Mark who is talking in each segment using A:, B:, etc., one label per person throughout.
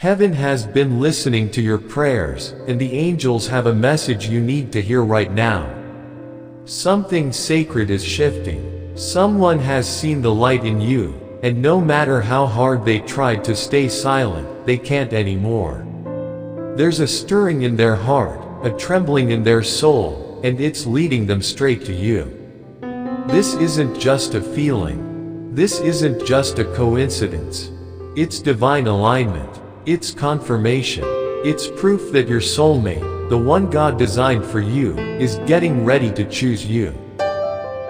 A: Heaven has been listening to your prayers, and the angels have a message you need to hear right now. Something sacred is shifting. Someone has seen the light in you, and no matter how hard they tried to stay silent, they can't anymore. There's a stirring in their heart, a trembling in their soul, and it's leading them straight to you. This isn't just a feeling. This isn't just a coincidence. It's divine alignment. It's confirmation. It's proof that your soulmate, the one God designed for you, is getting ready to choose you.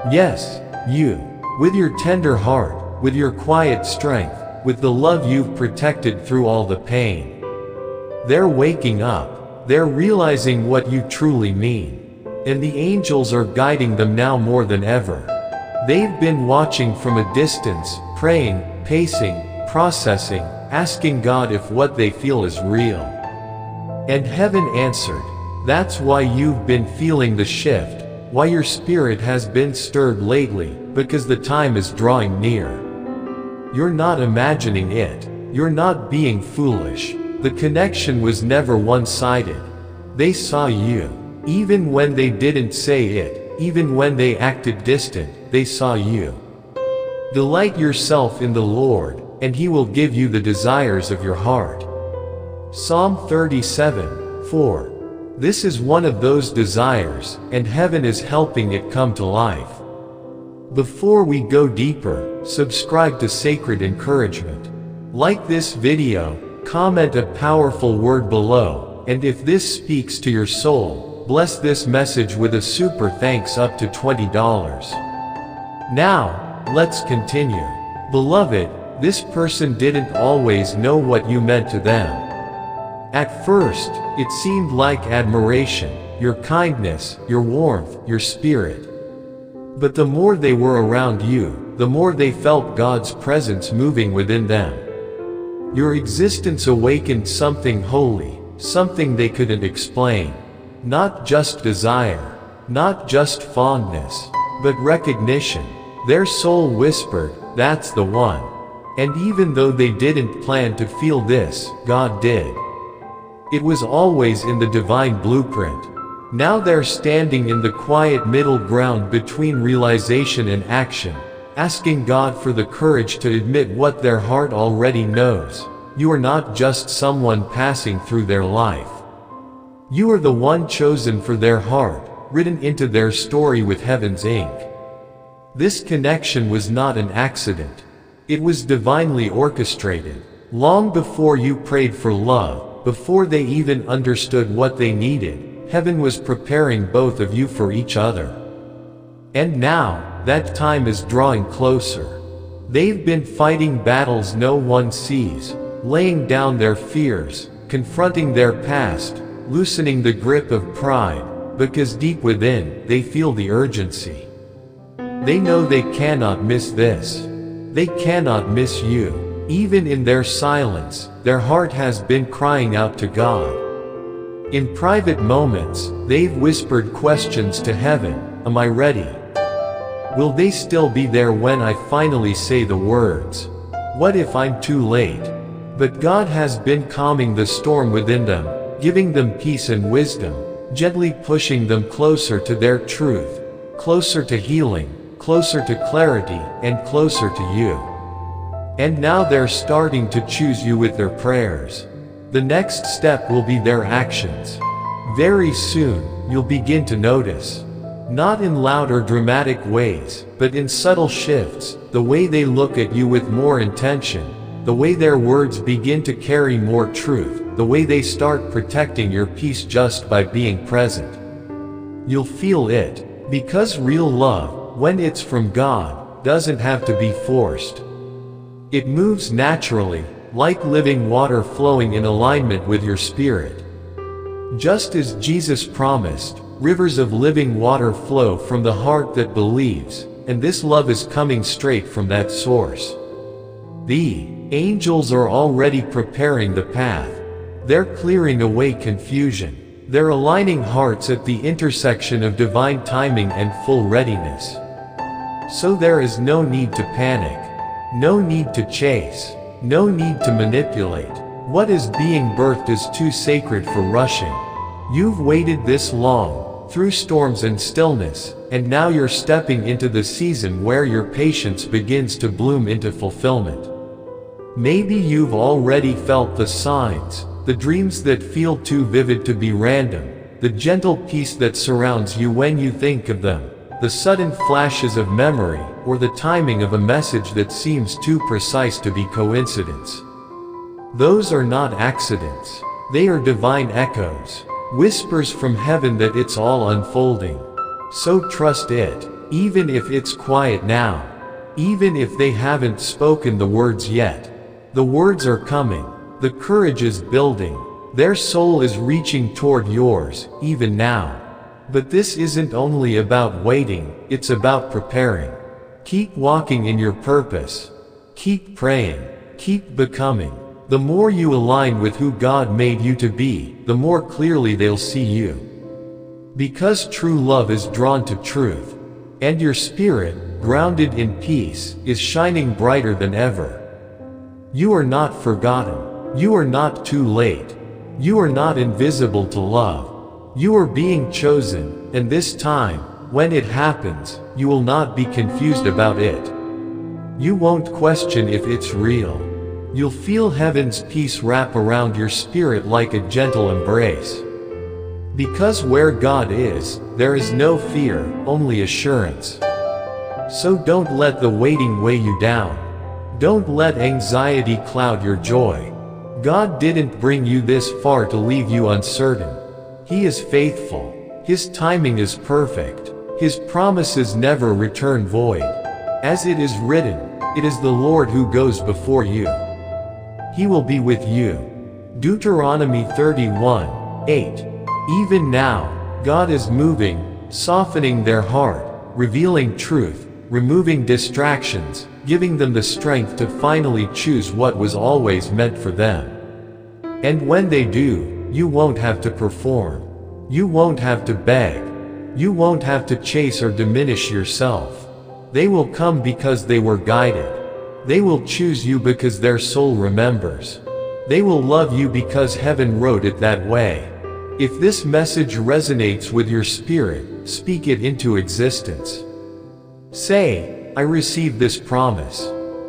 A: Yes, you. With your tender heart, with your quiet strength, with the love you've protected through all the pain. They're waking up. They're realizing what you truly mean. And the angels are guiding them now more than ever. They've been watching from a distance, praying, pacing, processing, asking God if what they feel is real. And heaven answered. That's why you've been feeling the shift, why your spirit has been stirred lately, because the time is drawing near. You're not imagining it. You're not being foolish. The connection was never one-sided. They saw you. Even when they didn't say it, even when they acted distant, they saw you. Delight yourself in the Lord, and He will give you the desires of your heart. Psalm 37:4. This is one of those desires, and heaven is helping it come to life. Before we go deeper, subscribe to Sacred Encouragement. Like this video, comment a powerful word below, and if this speaks to your soul, bless this message with a super thanks up to $20. Now, let's continue. Beloved, this person didn't always know what you meant to them. At first, it seemed like admiration, your kindness, your warmth, your spirit. But the more they were around you, the more they felt God's presence moving within them. Your existence awakened something holy, something they couldn't explain. Not just desire, not just fondness, but recognition. Their soul whispered, "That's the one." And even though they didn't plan to feel this, God did. It was always in the divine blueprint. Now they're standing in the quiet middle ground between realization and action, asking God for the courage to admit what their heart already knows. You are not just someone passing through their life. You are the one chosen for their heart, written into their story with heaven's ink. This connection was not an accident. It was divinely orchestrated. Long before you prayed for love, before they even understood what they needed, heaven was preparing both of you for each other. And now, that time is drawing closer. They've been fighting battles no one sees, laying down their fears, confronting their past, loosening the grip of pride, because deep within, they feel the urgency. They know they cannot miss this. They cannot miss you. Even in their silence, their heart has been crying out to God. In private moments, they've whispered questions to heaven. Am I ready? Will they still be there when I finally say the words? What if I'm too late? But God has been calming the storm within them, giving them peace and wisdom, gently pushing them closer to their truth, closer to healing, closer to clarity, and closer to you. And now they're starting to choose you with their prayers. The next step will be their actions. Very soon, you'll begin to notice. Not in loud or dramatic ways, but in subtle shifts, the way they look at you with more intention, the way their words begin to carry more truth, the way they start protecting your peace just by being present. You'll feel it, because real love, when it's from God, doesn't have to be forced. It moves naturally, like living water flowing in alignment with your spirit. Just as Jesus promised, rivers of living water flow from the heart that believes, and this love is coming straight from that source. The angels are already preparing the path. They're clearing away confusion. They're aligning hearts at the intersection of divine timing and full readiness. So there is no need to panic. No need to chase. No need to manipulate. What is being birthed is too sacred for rushing. You've waited this long, through storms and stillness, and now you're stepping into the season where your patience begins to bloom into fulfillment. Maybe you've already felt the signs, the dreams that feel too vivid to be random, the gentle peace that surrounds you when you think of them, the sudden flashes of memory, or the timing of a message that seems too precise to be coincidence. Those are not accidents. They are divine echoes, whispers from heaven that it's all unfolding. So trust it, even if it's quiet now, even if they haven't spoken the words yet. The words are coming, the courage is building, their soul is reaching toward yours, even now. But this isn't only about waiting, it's about preparing. Keep walking in your purpose. Keep praying. Keep becoming. The more you align with who God made you to be, the more clearly they'll see you. Because true love is drawn to truth, and your spirit, grounded in peace, is shining brighter than ever. You are not forgotten. You are not too late. You are not invisible to love. You are being chosen, and this time, when it happens, you will not be confused about it. You won't question if it's real. You'll feel heaven's peace wrap around your spirit like a gentle embrace. Because where God is, there is no fear, only assurance. So don't let the waiting weigh you down. Don't let anxiety cloud your joy. God didn't bring you this far to leave you uncertain. He is faithful. His timing is perfect. His promises never return void. As it is written, it is the Lord who goes before you. He will be with you. Deuteronomy 31:8. Even now, God is moving, softening their heart, revealing truth, removing distractions, giving them the strength to finally choose what was always meant for them. And when they do, you won't have to perform. You won't have to beg. You won't have to chase or diminish yourself. They will come because they were guided. They will choose you because their soul remembers. They will love you because heaven wrote it that way. If this message resonates with your spirit, speak it into existence. Say, I receive this promise.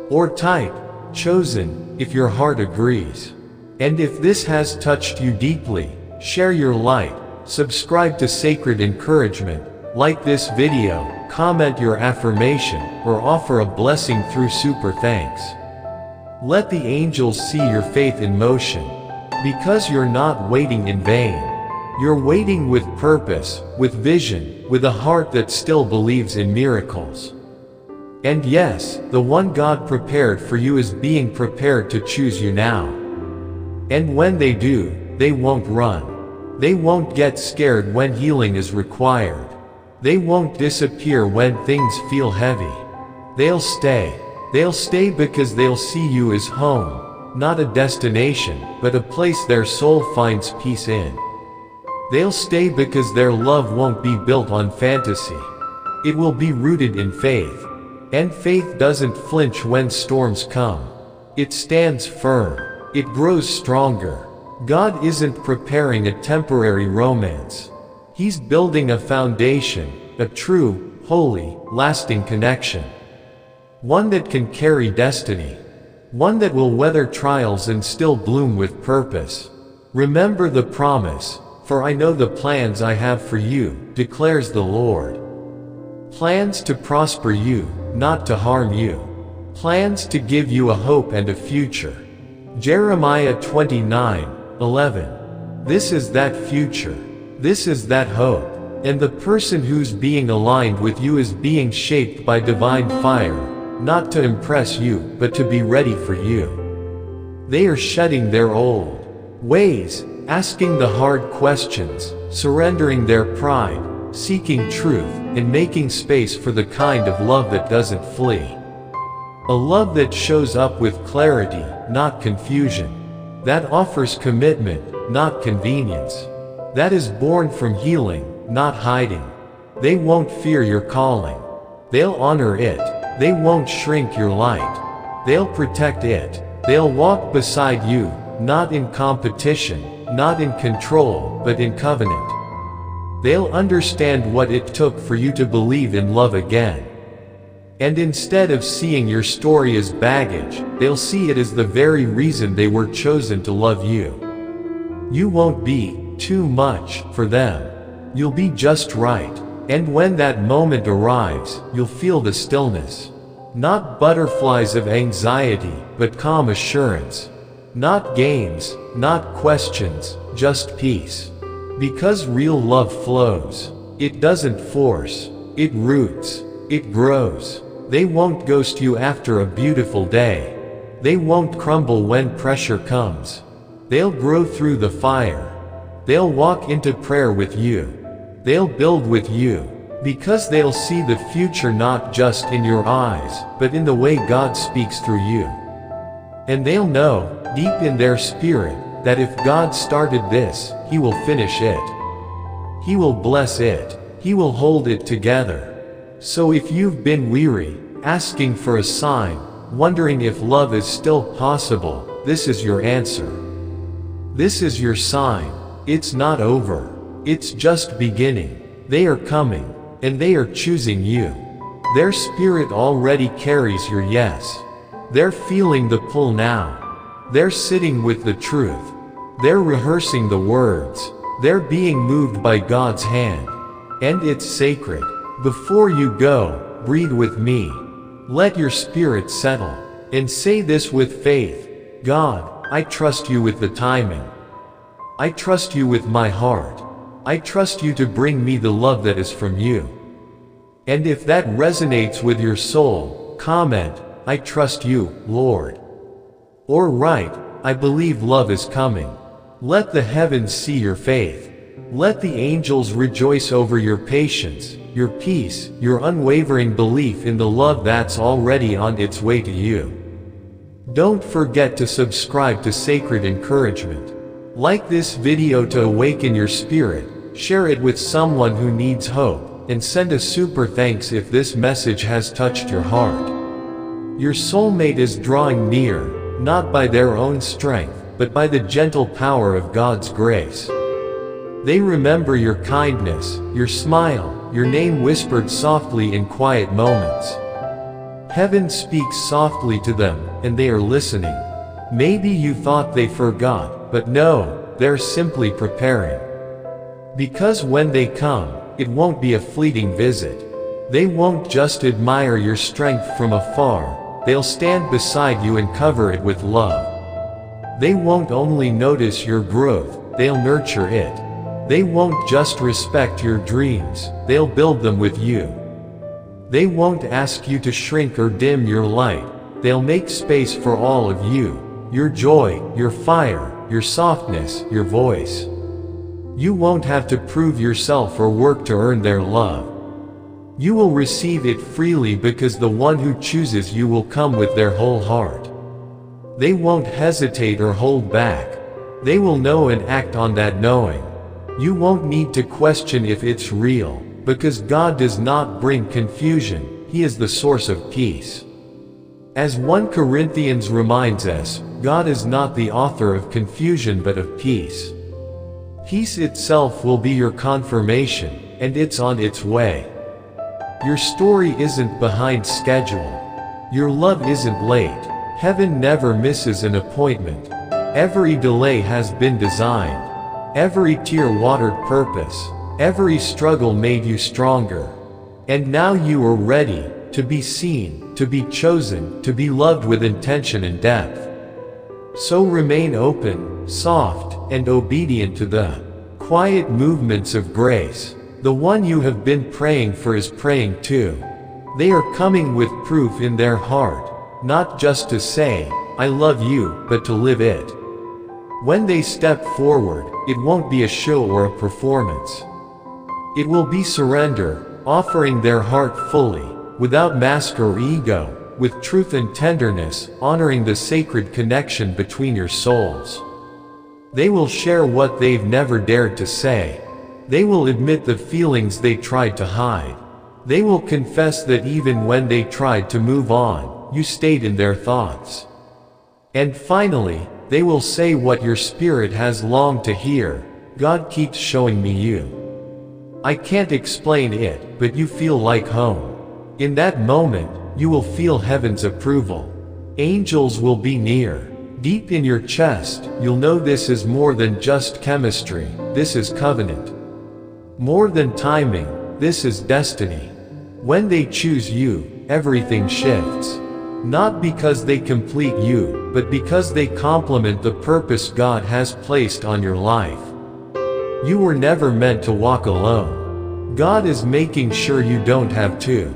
A: Or type, chosen, if your heart agrees. And if this has touched you deeply, share your light, subscribe to Sacred Encouragement, like this video, comment your affirmation, or offer a blessing through super thanks. Let the angels see your faith in motion. Because you're not waiting in vain. You're waiting with purpose, with vision, with a heart that still believes in miracles. And yes, the one God prepared for you is being prepared to choose you now. And when they do, they won't run. They won't get scared when healing is required. They won't disappear when things feel heavy. They'll stay. They'll stay because they'll see you as home, not a destination, but a place their soul finds peace in. They'll stay because their love won't be built on fantasy. It will be rooted in faith. And faith doesn't flinch when storms come. It stands firm. It grows stronger. God isn't preparing a temporary romance. He's building a foundation, a true, holy, lasting connection. One that can carry destiny. One that will weather trials and still bloom with purpose. Remember the promise, for I know the plans I have for you, declares the Lord. Plans to prosper you, not to harm you. Plans to give you a hope and a future. Jeremiah 29:11. This is that future. This is that hope. And the person who's being aligned with you is being shaped by divine fire, not to impress you, but to be ready for you. They are shedding their old ways, asking the hard questions, surrendering their pride, seeking truth, and making space for the kind of love that doesn't flee. A love that shows up with clarity, not confusion. That offers commitment, not convenience. That is born from healing, not hiding. They won't fear your calling. They'll honor it. They won't shrink your light. They'll protect it. They'll walk beside you, not in competition, not in control, but in covenant. They'll understand what it took for you to believe in love again. And instead of seeing your story as baggage, they'll see it as the very reason they were chosen to love you. You won't be too much for them. You'll be just right. And when that moment arrives, you'll feel the stillness. Not butterflies of anxiety, but calm assurance. Not games, not questions, just peace. Because real love flows. It doesn't force. It roots. It grows. They won't ghost you after a beautiful day. They won't crumble when pressure comes. They'll grow through the fire. They'll walk into prayer with you. They'll build with you. Because they'll see the future not just in your eyes, but in the way God speaks through you. And they'll know, deep in their spirit, that if God started this, He will finish it. He will bless it. He will hold it together. So if you've been weary, asking for a sign, wondering if love is still possible, this is your answer. This is your sign. It's not over. It's just beginning. They are coming, and they are choosing you. Their spirit already carries your yes. They're feeling the pull now. They're sitting with the truth. They're rehearsing the words. They're being moved by God's hand. And it's sacred. Before you go, breathe with me. Let your spirit settle. And say this with faith. God, I trust you with the timing. I trust you with my heart. I trust you to bring me the love that is from you. And if that resonates with your soul, comment, I trust you, Lord. Or write, I believe love is coming. Let the heavens see your faith. Let the angels rejoice over your patience, your peace, your unwavering belief in the love that's already on its way to you. Don't forget to subscribe to Sacred Encouragement. Like this video to awaken your spirit, share it with someone who needs hope, and send a super thanks if this message has touched your heart. Your soulmate is drawing near, not by their own strength, but by the gentle power of God's grace. They remember your kindness, your smile, your name whispered softly in quiet moments. Heaven speaks softly to them, and they are listening. Maybe you thought they forgot, but no, they're simply preparing. Because when they come, it won't be a fleeting visit. They won't just admire your strength from afar, they'll stand beside you and cover it with love. They won't only notice your growth, they'll nurture it. They won't just respect your dreams, they'll build them with you. They won't ask you to shrink or dim your light, they'll make space for all of you, your joy, your fire, your softness, your voice. You won't have to prove yourself or work to earn their love. You will receive it freely because the one who chooses you will come with their whole heart. They won't hesitate or hold back. They will know and act on that knowing. You won't need to question if it's real, because God does not bring confusion, He is the source of peace. As 1 Corinthians reminds us, God is not the author of confusion but of peace. Peace itself will be your confirmation, and it's on its way. Your story isn't behind schedule. Your love isn't late. Heaven never misses an appointment. Every delay has been designed. Every tear watered purpose. Every struggle made you stronger. And now you are ready to be seen, to be chosen, to be loved with intention and depth. So remain open, soft, and obedient to the quiet movements of grace. The one you have been praying for is praying too. They are coming with proof in their heart, not just to say, I love you, but to live it. When they step forward, it won't be a show or a performance. It will be surrender, offering their heart fully, without mask or ego, with truth and tenderness, honoring the sacred connection between your souls. They will share what they've never dared to say. They will admit the feelings they tried to hide. They will confess that even when they tried to move on, you stayed in their thoughts. And finally, They will say what your spirit has longed to hear. God keeps showing me you. I can't explain it, but you feel like home. In that moment, you will feel heaven's approval. Angels will be near. Deep in your chest, you'll know this is more than just chemistry, this is covenant. More than timing, this is destiny. When they choose you, everything shifts. Not because they complete you, but because they complement the purpose God has placed on your life. You were never meant to walk alone. God is making sure you don't have to.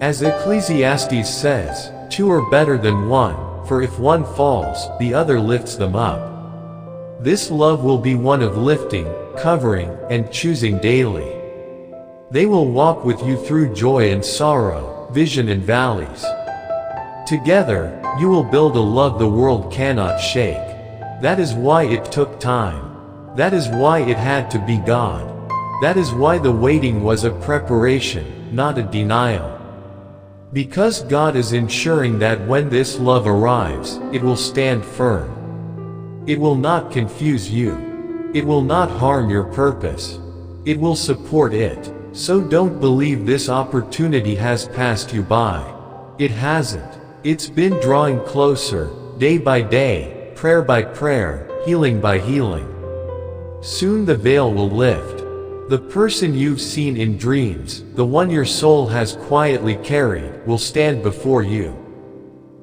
A: As Ecclesiastes says, two are better than one, for if one falls, the other lifts them up. This love will be one of lifting, covering, and choosing daily. They will walk with you through joy and sorrow, vision and valleys. Together, you will build a love the world cannot shake. That is why it took time. That is why it had to be God. That is why the waiting was a preparation, not a denial. Because God is ensuring that when this love arrives, it will stand firm. It will not confuse you. It will not harm your purpose. It will support it. So don't believe this opportunity has passed you by. It hasn't. It's been drawing closer, day by day, prayer by prayer, healing by healing. Soon the veil will lift. The person you've seen in dreams, the one your soul has quietly carried, will stand before you.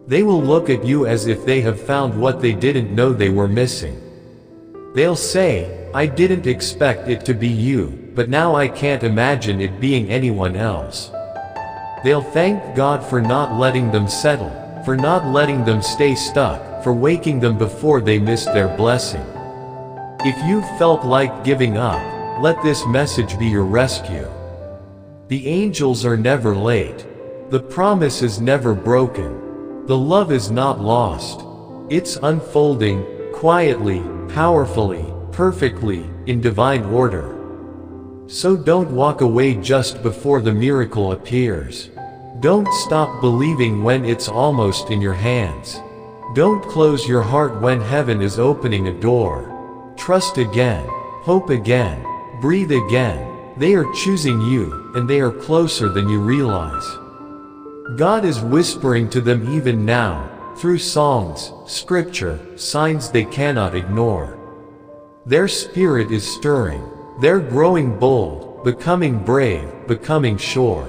A: They will look at you as if they have found what they didn't know they were missing. They'll say, I didn't expect it to be you, but now I can't imagine it being anyone else. They'll thank God for not letting them settle, for not letting them stay stuck, for waking them before they missed their blessing. If you've felt like giving up, let this message be your rescue. The angels are never late. The promise is never broken. The love is not lost. It's unfolding, quietly, powerfully, perfectly, in divine order. So don't walk away just before the miracle appears. Don't stop believing when it's almost in your hands. Don't close your heart when heaven is opening a door. Trust again. Hope again. Breathe again. They are choosing you, and they are closer than you realize. God is whispering to them even now, through songs, scripture, signs they cannot ignore. Their spirit is stirring. They're growing bold, becoming brave, becoming sure.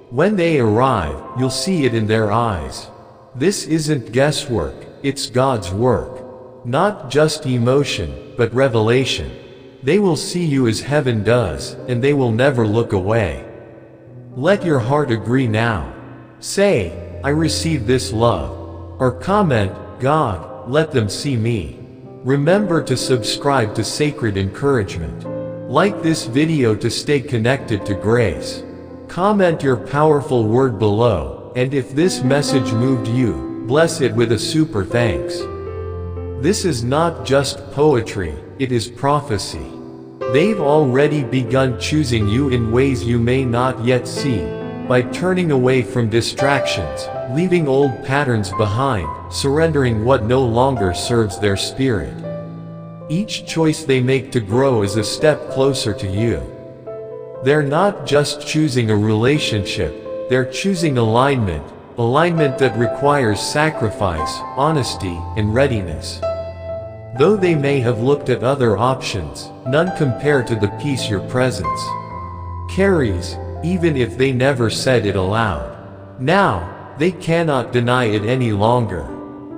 A: When they arrive, you'll see it in their eyes. This isn't guesswork, it's God's work. Not just emotion, but revelation. They will see you as heaven does, and they will never look away. Let your heart agree now. Say, I receive this love. Or comment, God, let them see me. Remember to subscribe to Sacred Encouragement. Like this video to stay connected to grace. Comment your powerful word below, and if this message moved you, bless it with a super thanks. This is not just poetry, it is prophecy. They've already begun choosing you in ways you may not yet see, by turning away from distractions, leaving old patterns behind, surrendering what no longer serves their spirit. Each choice they make to grow is a step closer to you. They're not just choosing a relationship, they're choosing alignment that requires sacrifice, honesty, and readiness. Though they may have looked at other options, none compare to the peace your presence carries, even if they never said it aloud. Now, they cannot deny it any longer.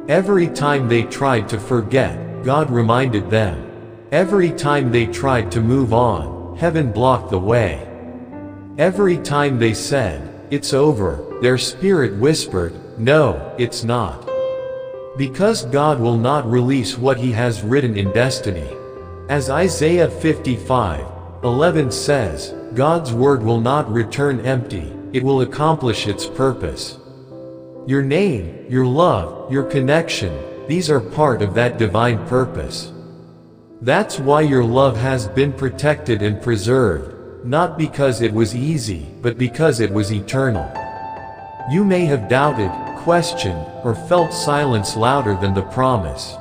A: Every time they tried to forget, God reminded them. Every time they tried to move on, heaven blocked the way. Every time they said, it's over, their spirit whispered, no, it's not. Because God will not release what He has written in destiny. As Isaiah 55:11 says, God's word will not return empty, it will accomplish its purpose. Your name, your love, your connection, these are part of that divine purpose. That's why your love has been protected and preserved, not because it was easy, but because it was eternal. You may have doubted, questioned, or felt silence louder than the promise.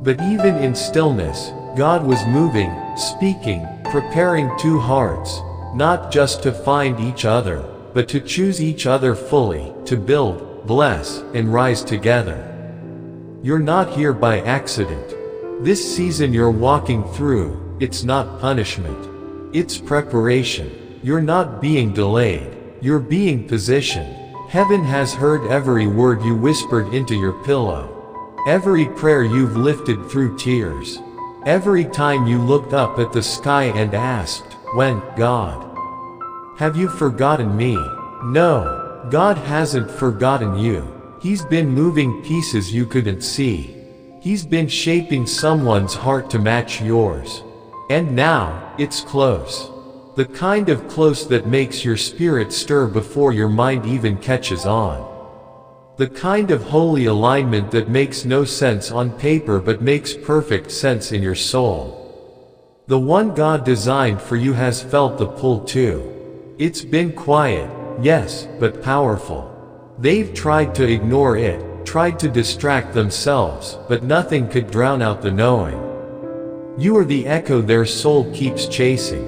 A: But even in stillness, God was moving, speaking, preparing two hearts, not just to find each other, but to choose each other fully, to build, bless, and rise together. You're not here by accident. This season you're walking through, it's not punishment. It's preparation. You're not being delayed. You're being positioned. Heaven has heard every word you whispered into your pillow. Every prayer you've lifted through tears. Every time you looked up at the sky and asked, "When, God? Have you forgotten me?" No, God hasn't forgotten you. He's been moving pieces you couldn't see. He's been shaping someone's heart to match yours. And now, it's close. The kind of close that makes your spirit stir before your mind even catches on. The kind of holy alignment that makes no sense on paper but makes perfect sense in your soul. The one God designed for you has felt the pull too. It's been quiet, yes, but powerful. They've tried to ignore it, tried to distract themselves, but nothing could drown out the knowing. You are the echo their soul keeps chasing.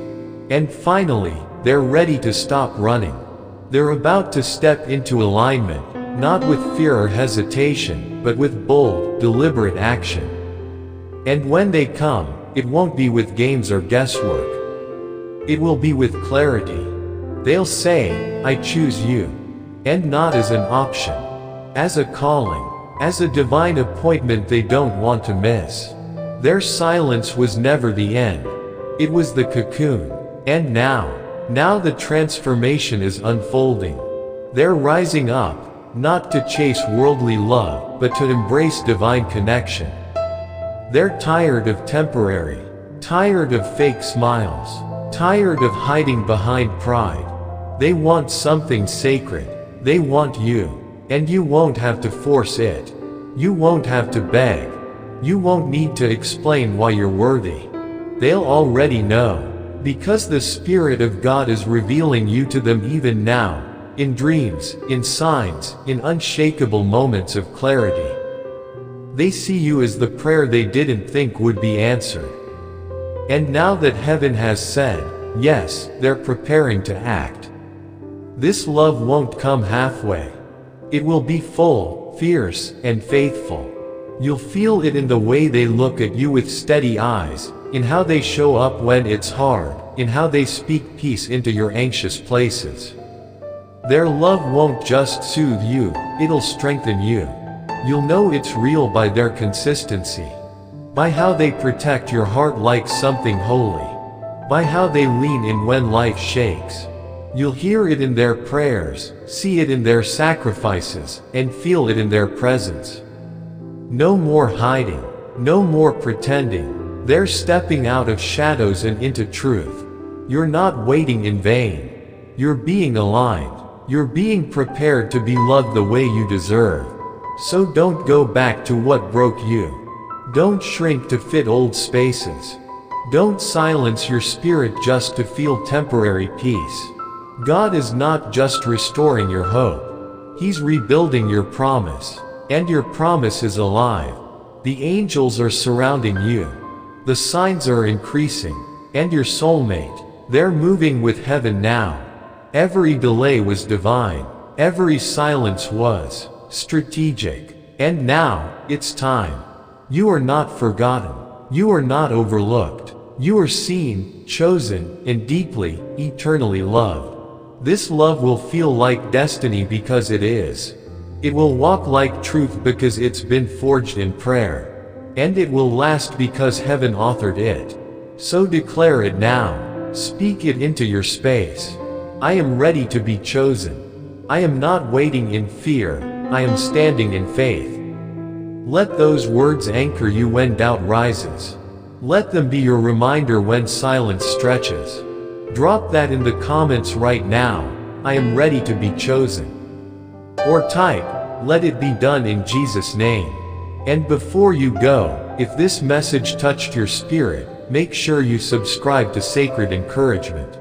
A: And finally, they're ready to stop running. They're about to step into alignment, not with fear or hesitation, but with bold, deliberate action. And when they come, it won't be with games or guesswork. It will be with clarity. They'll say, "I choose you." And not as an option. As a calling. As a divine appointment they don't want to miss. Their silence was never the end. It was the cocoon. And now the transformation is unfolding. They're rising up, not to chase worldly love, but to embrace divine connection. They're tired of temporary, tired of fake smiles, tired of hiding behind pride. They want something sacred. They want you. And you won't have to force it. You won't have to beg. You won't need to explain why you're worthy. They'll already know. Because the Spirit of God is revealing you to them even now, in dreams, in signs, in unshakable moments of clarity. They see you as the prayer they didn't think would be answered. And now that heaven has said, yes, they're preparing to act. This love won't come halfway. It will be full, fierce, and faithful. You'll feel it in the way they look at you with steady eyes, in how they show up when it's hard, in how they speak peace into your anxious places. Their love won't just soothe you, it'll strengthen you. You'll know it's real by their consistency. By how they protect your heart like something holy. By how they lean in when life shakes. You'll hear it in their prayers, see it in their sacrifices, and feel it in their presence. No more hiding. No more pretending. They're stepping out of shadows and into truth. You're not waiting in vain. You're being aligned. You're being prepared to be loved the way you deserve. So don't go back to what broke you. Don't shrink to fit old spaces. Don't silence your spirit just to feel temporary peace. God is not just restoring your hope. He's rebuilding your promise. And your promise is alive. The angels are surrounding you. The signs are increasing. And your soulmate, they're moving with heaven now. Every delay was divine. Every silence was strategic. And now, it's time. You are not forgotten. You are not overlooked. You are seen, chosen, and deeply, eternally loved. This love will feel like destiny because it is. It will walk like truth because it's been forged in prayer. And it will last because heaven authored it. So declare it now. Speak it into your space. I am ready to be chosen. I am not waiting in fear. I am standing in faith. Let those words anchor you when doubt rises. Let them be your reminder when silence stretches. Drop that in the comments right now. I am ready to be chosen. Or type, let it be done in Jesus' name. And before you go, if this message touched your spirit, make sure you subscribe to Sacred Encouragement.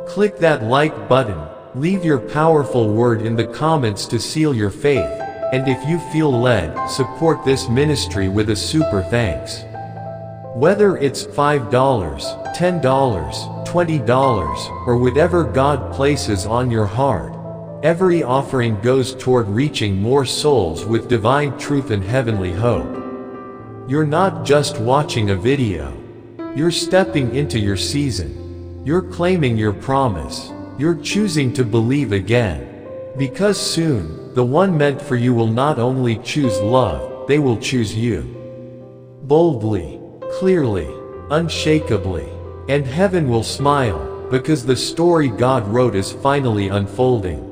A: Click that like button, leave your powerful word in the comments to seal your faith, And if you feel led, support this ministry with a super thanks. Whether it's $5, $10, $20, or whatever God places on your heart, every offering goes toward reaching more souls with divine truth and heavenly hope. You're not just watching a video. You're stepping into your season. You're claiming your promise. You're choosing to believe again. Because soon, the one meant for you will not only choose love, they will choose you. Boldly, clearly, unshakably. And heaven will smile, because the story God wrote is finally unfolding.